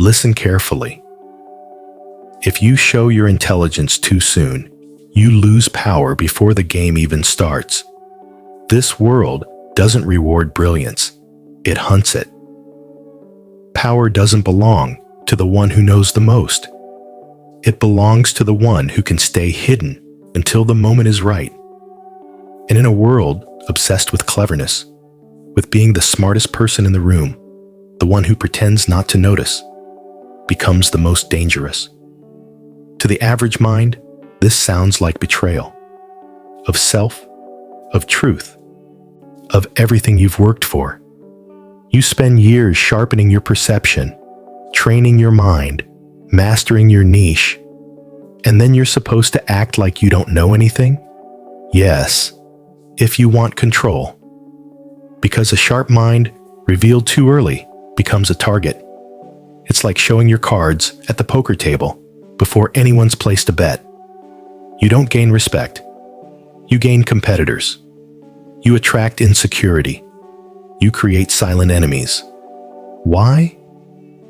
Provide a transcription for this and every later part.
Listen carefully. If you show your intelligence too soon, you lose power before the game even starts. This world doesn't reward brilliance, it hunts it. Power doesn't belong to the one who knows the most. It belongs to the one who can stay hidden until the moment is right. And in a world obsessed with cleverness, with being the smartest person in the room, the one who pretends not to notice becomes the most dangerous. To the average mind, this sounds like betrayal of self, of truth, of everything you've worked for. You spend years sharpening your perception, training your mind, mastering your niche, and then you're supposed to act like you don't know anything? Yes, if you want control. Because a sharp mind, revealed too early, becomes a target. It's like showing your cards at the poker table before anyone's placed a bet. You don't gain respect. You gain competitors. You attract insecurity. You create silent enemies. Why?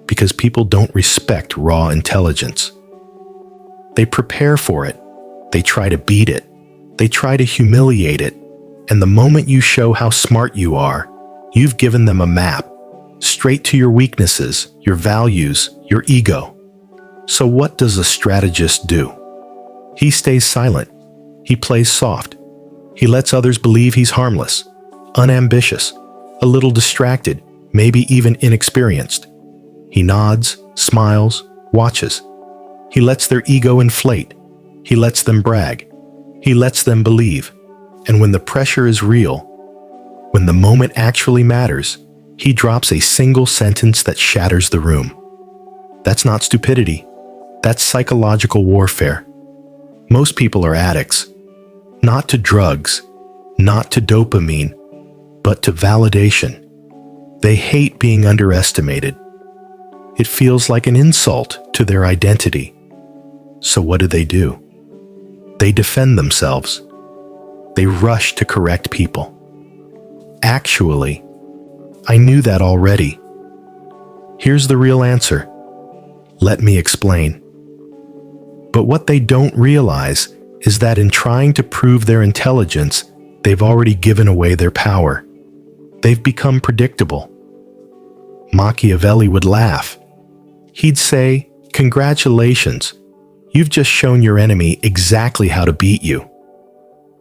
Because people don't respect raw intelligence. They prepare for it. They try to beat it. They try to humiliate it. And the moment you show how smart you are, you've given them a map, straight to your weaknesses, your values, your ego. So what does a strategist do? He stays silent. He plays soft. He lets others believe he's harmless, unambitious, a little distracted, maybe even inexperienced. He nods, smiles, watches. He lets their ego inflate. He lets them brag. He lets them believe. And when the pressure is real, when the moment actually matters, he drops a single sentence that shatters the room. That's not stupidity. That's psychological warfare. Most people are addicts. Not to drugs, not to dopamine, but to validation. They hate being underestimated. It feels like an insult to their identity. So what do? They defend themselves. They rush to correct people. Actually, I knew that already. Here's the real answer. Let me explain. But what they don't realize is that in trying to prove their intelligence, they've already given away their power. They've become predictable. Machiavelli would laugh. He'd say, "Congratulations, you've just shown your enemy exactly how to beat you."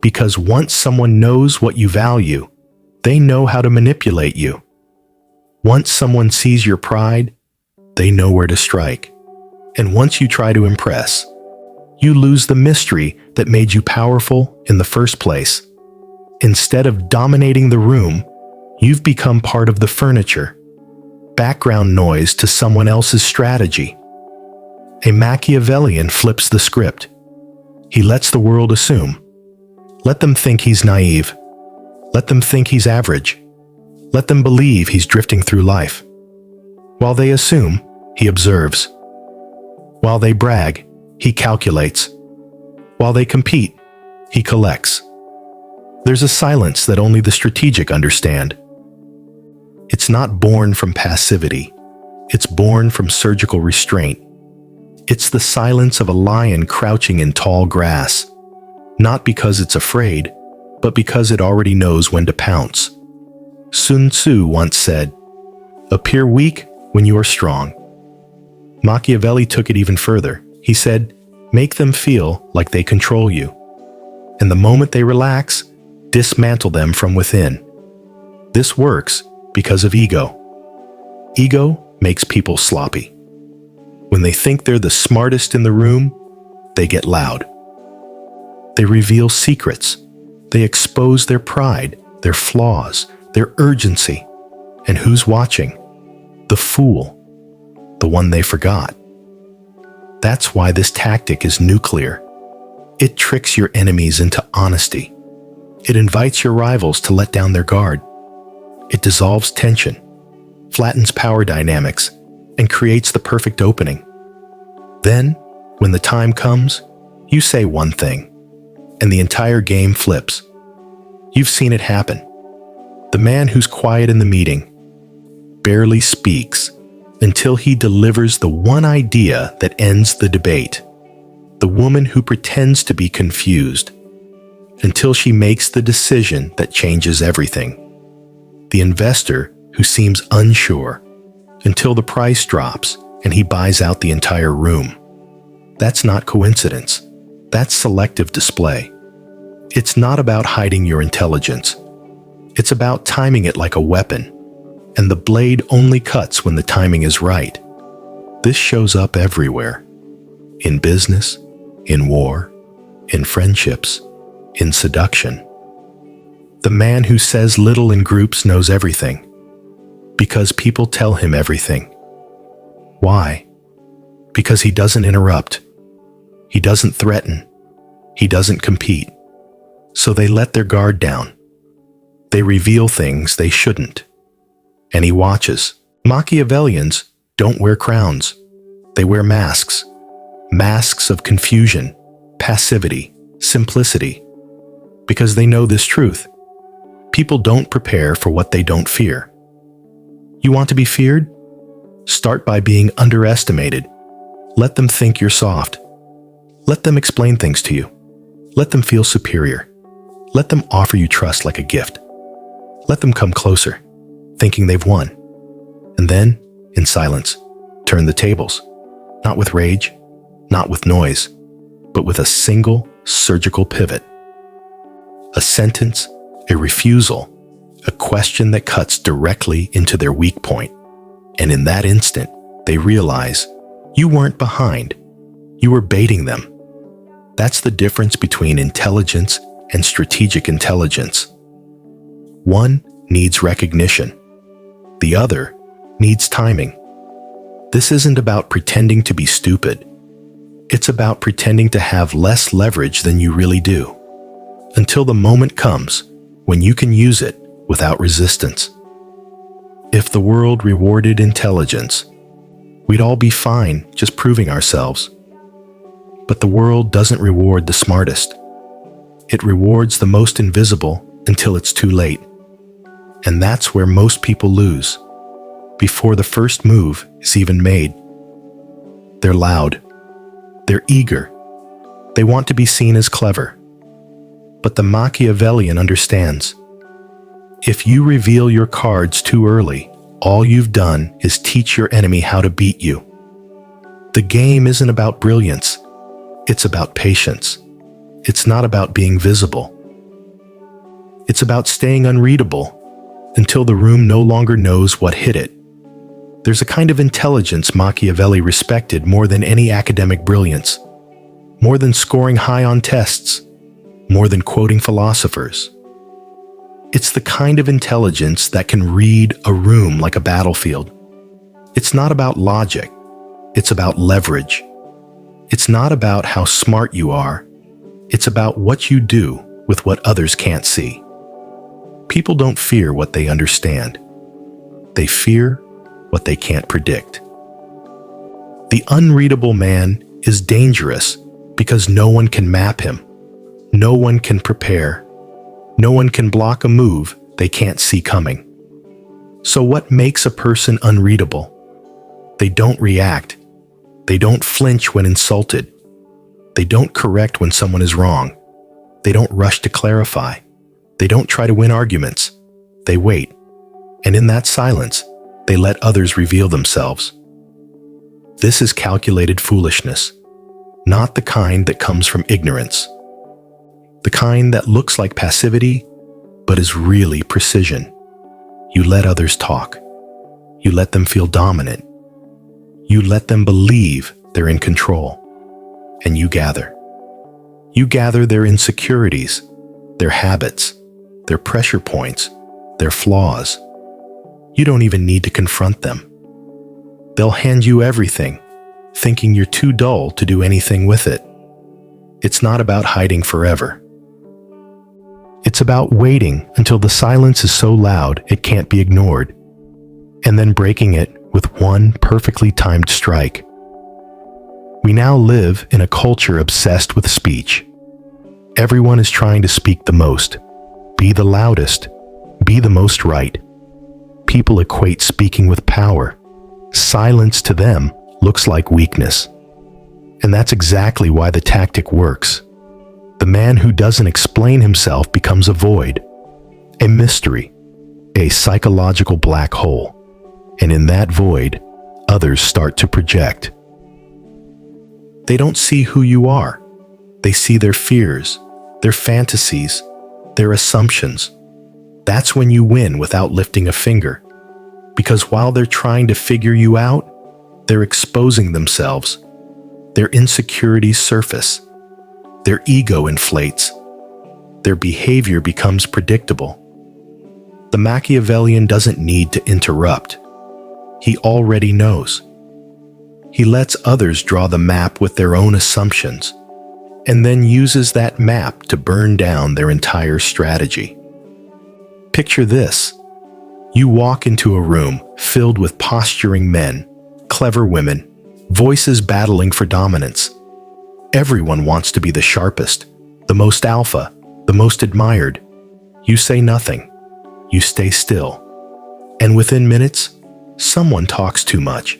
Because once someone knows what you value, they know how to manipulate you. Once someone sees your pride, they know where to strike. And once you try to impress, you lose the mystery that made you powerful in the first place. Instead of dominating the room, you've become part of the furniture, background noise to someone else's strategy. A Machiavellian flips the script. He lets the world assume. Let them think he's naive. Let them think he's average. Let them believe he's drifting through life. While they assume, he observes. While they brag, he calculates. While they compete, he collects. There's a silence that only the strategic understand. It's not born from passivity. It's born from surgical restraint. It's the silence of a lion crouching in tall grass, not because it's afraid, but because it already knows when to pounce. Sun Tzu once said, "Appear weak when you are strong." Machiavelli took it even further. He said, "Make them feel like they control you. And the moment they relax, dismantle them from within." This works because of ego. Ego makes people sloppy. When they think they're the smartest in the room, they get loud. They reveal secrets. They expose their pride, their flaws, their urgency. And who's watching? The fool. The one they forgot. That's why this tactic is nuclear. It tricks your enemies into honesty. It invites your rivals to let down their guard. It dissolves tension, flattens power dynamics, and creates the perfect opening. Then, when the time comes, you say one thing, and the entire game flips. You've seen it happen. The man who's quiet in the meeting, barely speaks, until he delivers the one idea that ends the debate. The woman who pretends to be confused until she makes the decision that changes everything. The investor who seems unsure until the price drops and he buys out the entire room. That's not coincidence. That's selective display. It's not about hiding your intelligence. It's about timing it like a weapon, and the blade only cuts when the timing is right. This shows up everywhere. In business, in war, in friendships, in seduction. The man who says little in groups knows everything, because people tell him everything. Why? Because he doesn't interrupt. He doesn't threaten. He doesn't compete. So they let their guard down. They reveal things they shouldn't. And he watches. Machiavellians don't wear crowns. They wear masks. Masks of confusion, passivity, simplicity. Because they know this truth. People don't prepare for what they don't fear. You want to be feared? Start by being underestimated. Let them think you're soft. Let them explain things to you. Let them feel superior. Let them offer you trust like a gift. Let them come closer, thinking they've won. And then, in silence, turn the tables. Not with rage, not with noise, but with a single surgical pivot. A sentence, a refusal, a question that cuts directly into their weak point. And in that instant, they realize you weren't behind. You were baiting them. That's the difference between intelligence and strategic intelligence. One needs recognition. The other needs timing. This isn't about pretending to be stupid. It's about pretending to have less leverage than you really do, until the moment comes when you can use it without resistance. If the world rewarded intelligence, we'd all be fine just proving ourselves. But the world doesn't reward the smartest. It rewards the most invisible until it's too late. And that's where most people lose, before the first move is even made. They're loud. They're eager. They want to be seen as clever. But the Machiavellian understands. If you reveal your cards too early, all you've done is teach your enemy how to beat you. The game isn't about brilliance. It's about patience. It's not about being visible. It's about staying unreadable until the room no longer knows what hit it. There's a kind of intelligence Machiavelli respected more than any academic brilliance, more than scoring high on tests, more than quoting philosophers. It's the kind of intelligence that can read a room like a battlefield. It's not about logic. It's about leverage. It's not about how smart you are. It's about what you do with what others can't see. People don't fear what they understand. They fear what they can't predict. The unreadable man is dangerous because no one can map him. No one can prepare. No one can block a move they can't see coming. So what makes a person unreadable? They don't react. They don't flinch when insulted. They don't correct when someone is wrong. They don't rush to clarify. They don't try to win arguments. They wait. And in that silence, they let others reveal themselves. This is calculated foolishness, not the kind that comes from ignorance. The kind that looks like passivity, but is really precision. You let others talk. You let them feel dominant. You let them believe they're in control. And you gather. You gather their insecurities, their habits, their pressure points, their flaws. You don't even need to confront them. They'll hand you everything, thinking you're too dull to do anything with it. It's not about hiding forever. It's about waiting until the silence is so loud it can't be ignored, and then breaking it with one perfectly timed strike. We now live in a culture obsessed with speech. Everyone is trying to speak the most, be the loudest, be the most right. People equate speaking with power, Silence to them looks like weakness. And that's exactly why the tactic works. The man who doesn't explain himself becomes a void, a mystery, a psychological black hole. And in that void, others start to project. They don't see who you are. They see their fears, their fantasies, their assumptions. That's when you win without lifting a finger. Because while they're trying to figure you out, they're exposing themselves. Their insecurities surface. Their ego inflates. Their behavior becomes predictable. The Machiavellian doesn't need to interrupt. He already knows. He lets others draw the map with their own assumptions, and then uses that map to burn down their entire strategy. Picture this. You walk into a room filled with posturing men, clever women, voices battling for dominance. Everyone wants to be the sharpest, the most alpha, the most admired. You say nothing. You stay still. And within minutes, someone talks too much.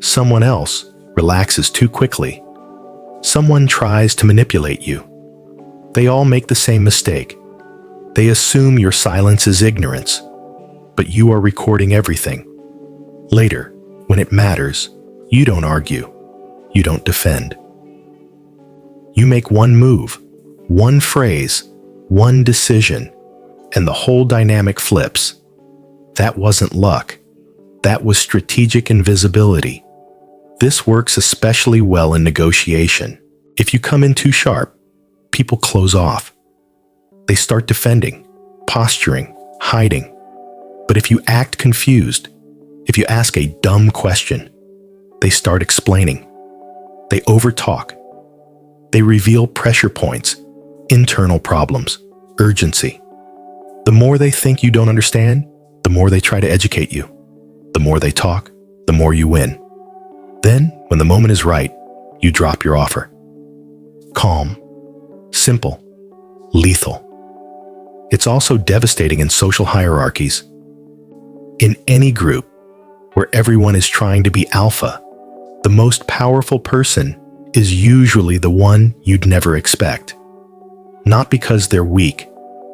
Someone else relaxes too quickly. Someone tries to manipulate you. They all make the same mistake. They assume your silence is ignorance, but you are recording everything. Later, when it matters, you don't argue. You don't defend. You make one move, one phrase, one decision, and the whole dynamic flips. That wasn't luck. That was strategic invisibility. This works especially well in negotiation. If you come in too sharp, people close off. They start defending, posturing, hiding. But if you act confused, if you ask a dumb question, they start explaining. They overtalk. They reveal pressure points, internal problems, urgency. The more they think you don't understand, the more they try to educate you. The more they talk, the more you win. Then, when the moment is right, you drop your offer. Calm, simple, lethal. It's also devastating in social hierarchies. In any group where everyone is trying to be alpha, the most powerful person is usually the one you'd never expect. Not because they're weak,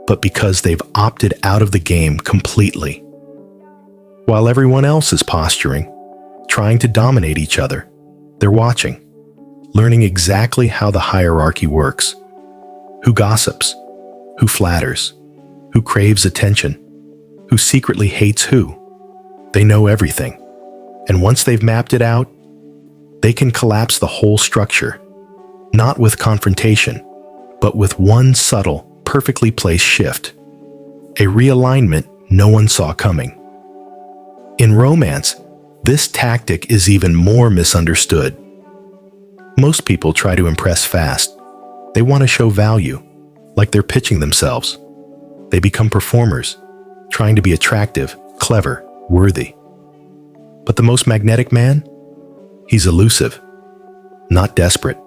but because they've opted out of the game completely. While everyone else is posturing, trying to dominate each other, they're watching, learning exactly how the hierarchy works. Who gossips, who flatters, who craves attention, who secretly hates who. They know everything. And once they've mapped it out, they can collapse the whole structure, not with confrontation, but with one subtle, perfectly placed shift. A realignment no one saw coming. In romance, this tactic is even more misunderstood. Most people try to impress fast. They want to show value, like they're pitching themselves. They become performers, trying to be attractive, clever, worthy. But the most magnetic man? He's elusive, not desperate,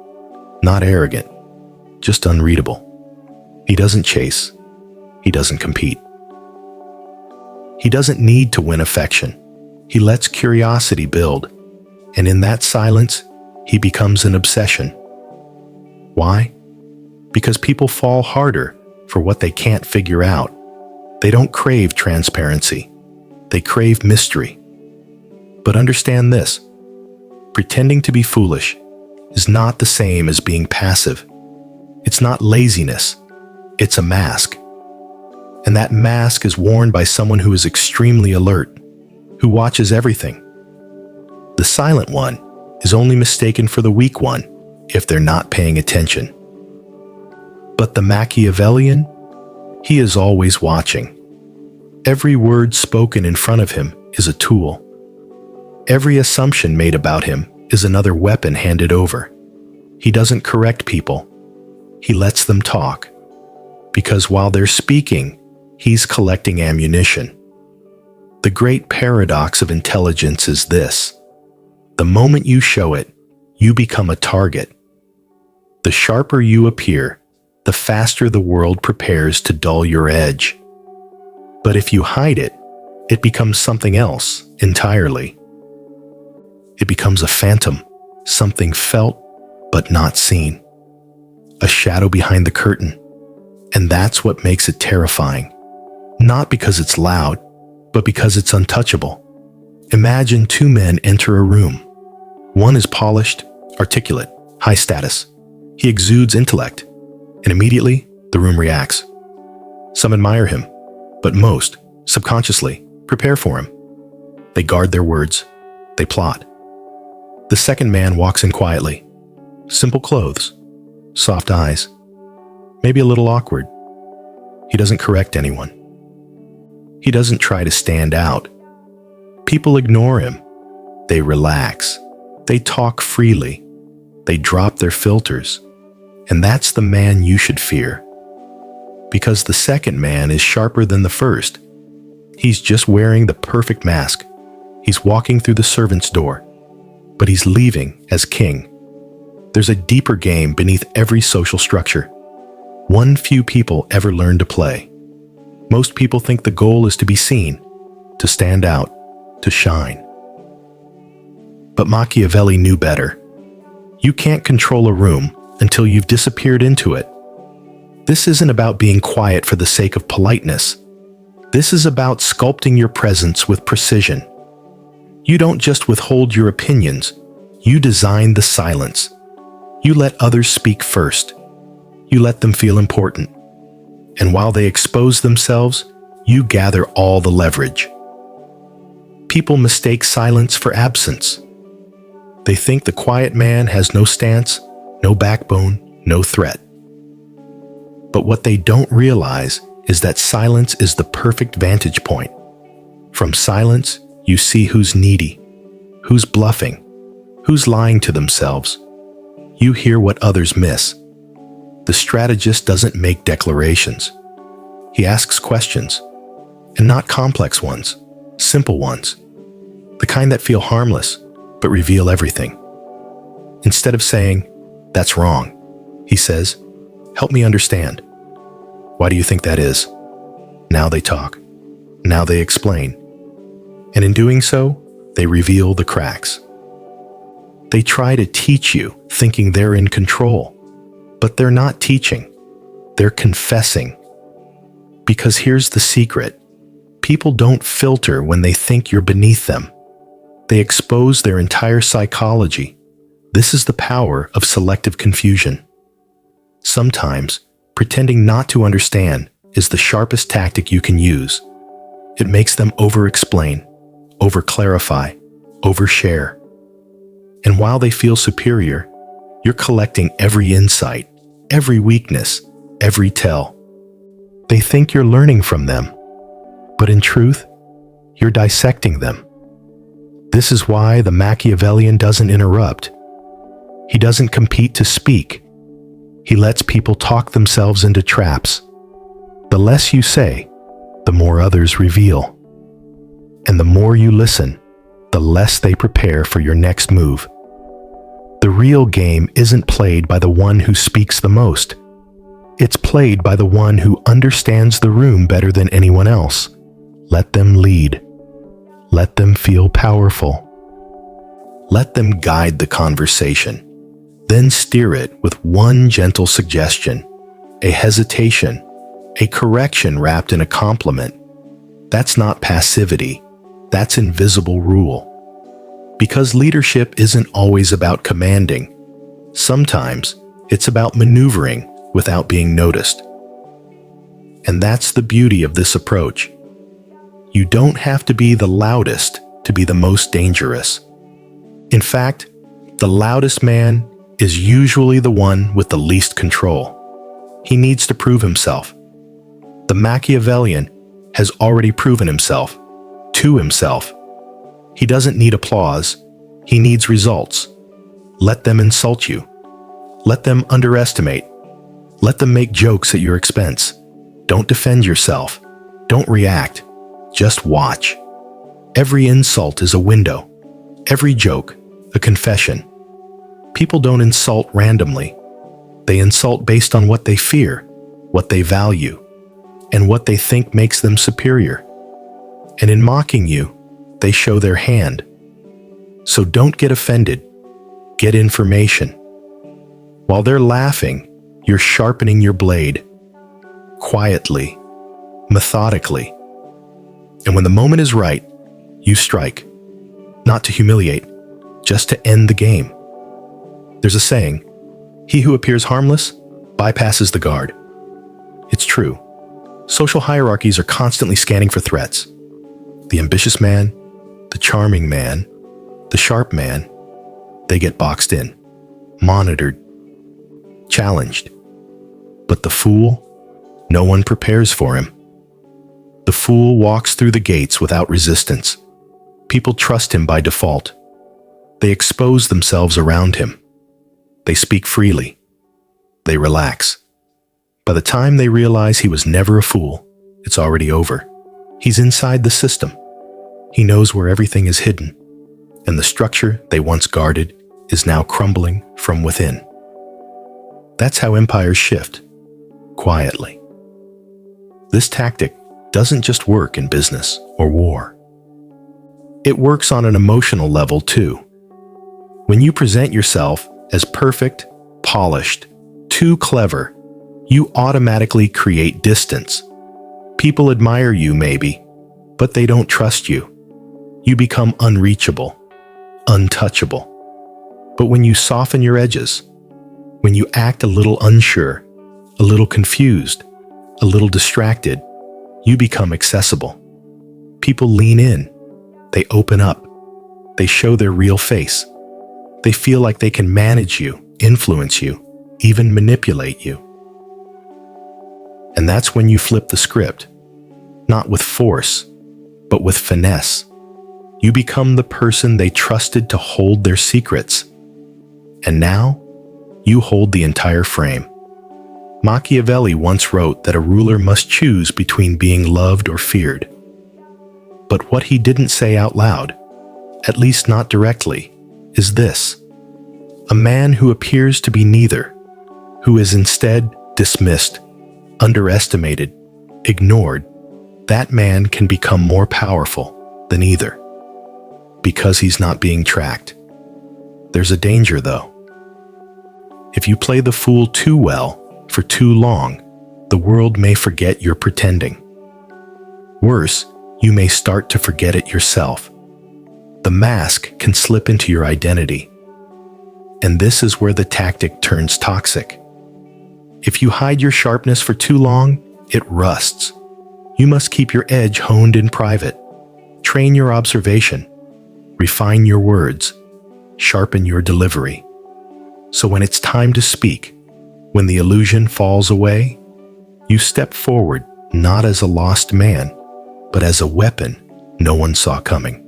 not arrogant, just unreadable. He doesn't chase. He doesn't compete. He doesn't need to win affection. He lets curiosity build, and in that silence, he becomes an obsession. Why? Because people fall harder for what they can't figure out. They don't crave transparency. They crave mystery. But understand this. Pretending to be foolish is not the same as being passive. It's not laziness. It's a mask. And that mask is worn by someone who is extremely alert, who watches everything. The silent one is only mistaken for the weak one if they're not paying attention. But the Machiavellian, he is always watching. Every word spoken in front of him is a tool. Every assumption made about him is another weapon handed over. He doesn't correct people. He lets them talk. Because while they're speaking, he's collecting ammunition. The great paradox of intelligence is this. The moment you show it, you become a target. The sharper you appear, the faster the world prepares to dull your edge. But if you hide it, it becomes something else entirely. It becomes a phantom, something felt but not seen. A shadow behind the curtain. And that's what makes it terrifying. Not because it's loud, but because it's untouchable. Imagine two men enter a room. One is polished, articulate, high status. He exudes intellect, and immediately the room reacts. Some admire him, but most, subconsciously, prepare for him. They guard their words. They plot. The second man walks in quietly. Simple clothes, soft eyes, maybe a little awkward. He doesn't correct anyone. He doesn't try to stand out. People ignore him. They relax. They talk freely. They drop their filters. And that's the man you should fear. Because the second man is sharper than the first. He's just wearing the perfect mask. He's walking through the servant's door. But he's leaving as king. There's a deeper game beneath every social structure. One few people ever learn to play. Most people think the goal is to be seen, to stand out, to shine. But Machiavelli knew better. You can't control a room until you've disappeared into it. This isn't about being quiet for the sake of politeness. This is about sculpting your presence with precision. You don't just withhold your opinions, you design the silence. You let others speak first. You let them feel important. And while they expose themselves, you gather all the leverage. People mistake silence for absence. They think the quiet man has no stance, no backbone, no threat. But what they don't realize is that silence is the perfect vantage point. From silence, you see who's needy, who's bluffing, who's lying to themselves. You hear what others miss. The strategist doesn't make declarations. He asks questions, and not complex ones, simple ones, the kind that feel harmless but reveal everything. Instead of saying, "That's wrong," he says, "Help me understand. Why do you think that is?" Now they talk. Now they explain. And in doing so, they reveal the cracks. They try to teach you, thinking they're in control. But they're not teaching. They're confessing. Because here's the secret. People don't filter when they think you're beneath them. They expose their entire psychology. This is the power of selective confusion. Sometimes, pretending not to understand is the sharpest tactic you can use. It makes them over-explain, over-clarify, over-share. And while they feel superior, you're collecting every insight, every weakness, every tell. They think you're learning from them, but in truth, you're dissecting them. This is why the Machiavellian doesn't interrupt. He doesn't compete to speak. He lets people talk themselves into traps. The less you say, the more others reveal. And the more you listen, the less they prepare for your next move. The real game isn't played by the one who speaks the most. It's played by the one who understands the room better than anyone else. Let them lead. Let them feel powerful. Let them guide the conversation. Then steer it with one gentle suggestion, a hesitation, a correction wrapped in a compliment. That's not passivity. That's invisible rule. Because leadership isn't always about commanding. Sometimes it's about maneuvering without being noticed. And that's the beauty of this approach. You don't have to be the loudest to be the most dangerous. In fact, the loudest man is usually the one with the least control. He needs to prove himself. The Machiavellian has already proven himself to himself. He doesn't need applause. He needs results. Let them insult you. Let them underestimate. Let them make jokes at your expense. Don't defend yourself. Don't react. Just watch. Every insult is a window. Every joke, a confession. People don't insult randomly. They insult based on what they fear, what they value, and what they think makes them superior. And in mocking you, they show their hand. So don't get offended. Get information. While they're laughing, you're sharpening your blade. Quietly, methodically. And when the moment is right, you strike. Not to humiliate, just to end the game. There's a saying, he who appears harmless bypasses the guard. It's true. Social hierarchies are constantly scanning for threats. The ambitious man, the charming man, the sharp man, they get boxed in, monitored, challenged. But the fool, no one prepares for him. The fool walks through the gates without resistance. People trust him by default. They expose themselves around him. They speak freely. They relax. By the time they realize he was never a fool, it's already over. He's inside the system. He knows where everything is hidden, and the structure they once guarded is now crumbling from within. That's how empires shift, quietly. This tactic doesn't just work in business or war. It works on an emotional level too. When you present yourself as perfect, polished, too clever, you automatically create distance. People admire you maybe, but they don't trust you. You become unreachable, untouchable. But when you soften your edges, when you act a little unsure, a little confused, a little distracted, you become accessible. People lean in. They open up. They show their real face. They feel like they can manage you, influence you, even manipulate you. And that's when you flip the script, not with force, but with finesse. You become the person they trusted to hold their secrets. And now, you hold the entire frame. Machiavelli once wrote that a ruler must choose between being loved or feared. But what he didn't say out loud, at least not directly, is this: a man who appears to be neither, who is instead dismissed, underestimated, ignored, that man can become more powerful than either, because he's not being tracked. There's a danger, though. If you play the fool too well for too long, the world may forget you're pretending. Worse, you may start to forget it yourself. The mask can slip into your identity. And this is where the tactic turns toxic. If you hide your sharpness for too long, it rusts. You must keep your edge honed in private. Train your observation. Refine your words. Sharpen your delivery. So when it's time to speak, when the illusion falls away, you step forward not as a lost man, but as a weapon no one saw coming.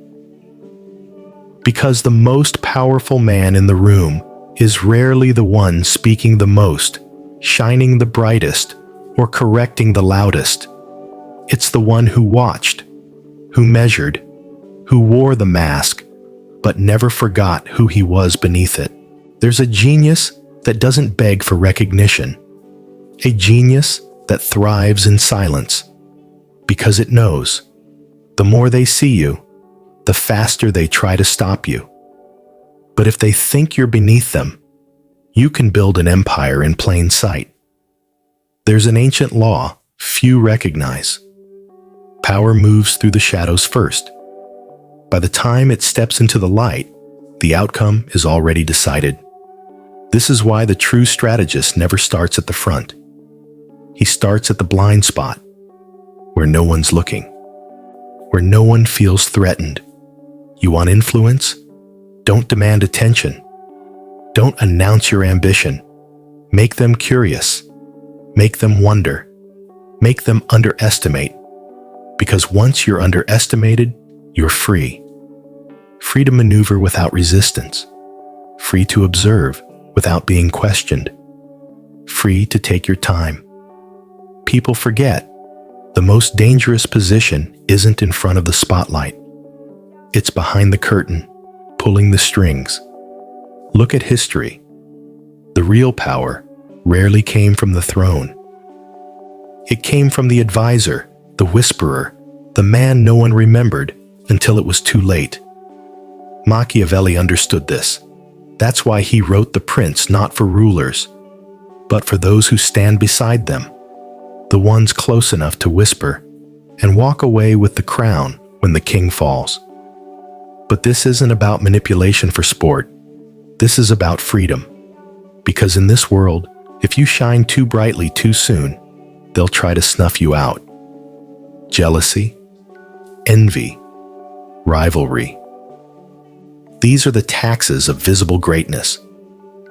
Because the most powerful man in the room is rarely the one speaking the most, shining the brightest, or correcting the loudest. It's the one who watched, who measured, who wore the mask, but never forgot who he was beneath it. There's a genius that doesn't beg for recognition, a genius that thrives in silence, because it knows the more they see you, the faster they try to stop you. But if they think you're beneath them, you can build an empire in plain sight. There's an ancient law few recognize. Power moves through the shadows first. By the time it steps into the light, the outcome is already decided. This is why the true strategist never starts at the front. He starts at the blind spot, where no one's looking, where no one feels threatened. You want influence? Don't demand attention. Don't announce your ambition. Make them curious. Make them wonder. Make them underestimate. Because once you're underestimated, you're free. Free to maneuver without resistance. Free to observe without being questioned. Free to take your time. People forget the most dangerous position isn't in front of the spotlight. It's behind the curtain, pulling the strings. Look at history. The real power rarely came from the throne. It came from the advisor, the whisperer, the man no one remembered until it was too late. Machiavelli understood this. That's why he wrote The Prince not for rulers, but for those who stand beside them, the ones close enough to whisper and walk away with the crown when the king falls. But this isn't about manipulation for sport. This is about freedom. Because in this world, if you shine too brightly too soon, they'll try to snuff you out. Jealousy, envy, rivalry. These are the taxes of visible greatness.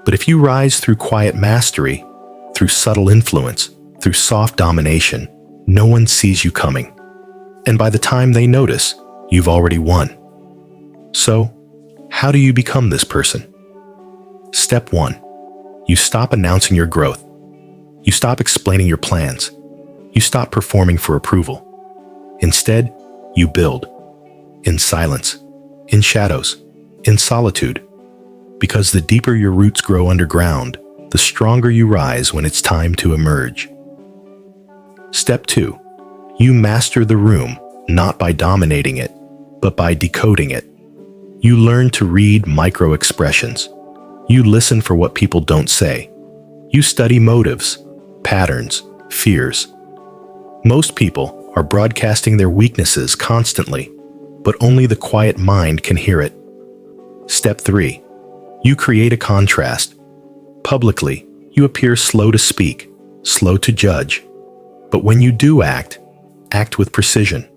But if you rise through quiet mastery, through subtle influence, through soft domination, no one sees you coming. And by the time they notice, you've already won. So, how do you become this person? Step 1. You stop announcing your growth. You stop explaining your plans. You stop performing for approval. Instead, you build. In silence, in shadows, in solitude. Because the deeper your roots grow underground, the stronger you rise when it's time to emerge. Step 2. You master the room, not by dominating it, but by decoding it. You learn to read micro-expressions. You listen for what people don't say. You study motives, patterns, fears. Most people are broadcasting their weaknesses constantly, but only the quiet mind can hear it. Step 3. You create a contrast. Publicly, you appear slow to speak, slow to judge. But when you do act with precision.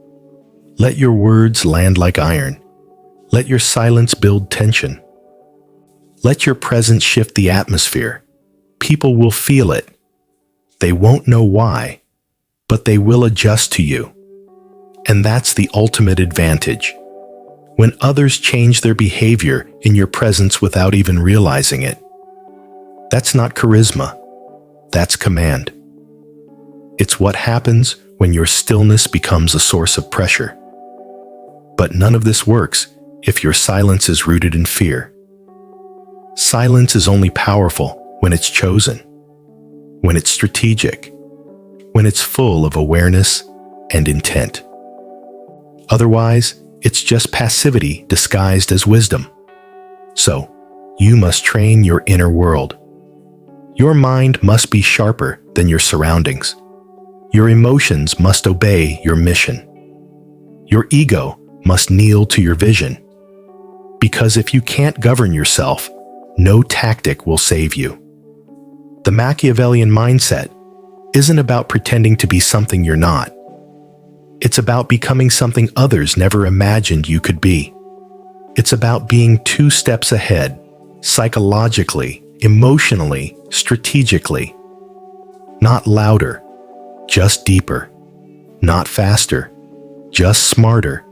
Let your words land like iron. Let your silence build tension. Let your presence shift the atmosphere. People will feel it. They won't know why, but they will adjust to you. And that's the ultimate advantage. When others change their behavior in your presence without even realizing it. That's not charisma. That's command. It's what happens when your stillness becomes a source of pressure. But none of this works if your silence is rooted in fear. Silence is only powerful when it's chosen, when it's strategic, when it's full of awareness and intent. Otherwise, it's just passivity disguised as wisdom. So, you must train your inner world. Your mind must be sharper than your surroundings. Your emotions must obey your mission. Your ego must kneel to your vision. Because if you can't govern yourself, no tactic will save you. The Machiavellian mindset isn't about pretending to be something you're not. It's about becoming something others never imagined you could be. It's about being 2 steps ahead, psychologically, emotionally, strategically. Not louder, just deeper. Not faster, just smarter.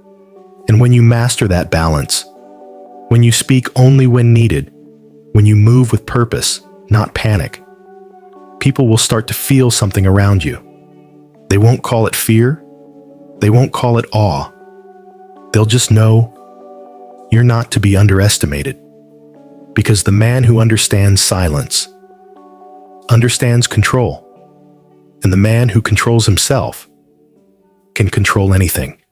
And when you master that balance, when you speak only when needed, when you move with purpose, not panic, people will start to feel something around you. They won't call it fear. They won't call it awe. They'll just know you're not to be underestimated. Because the man who understands silence understands control. And the man who controls himself can control anything.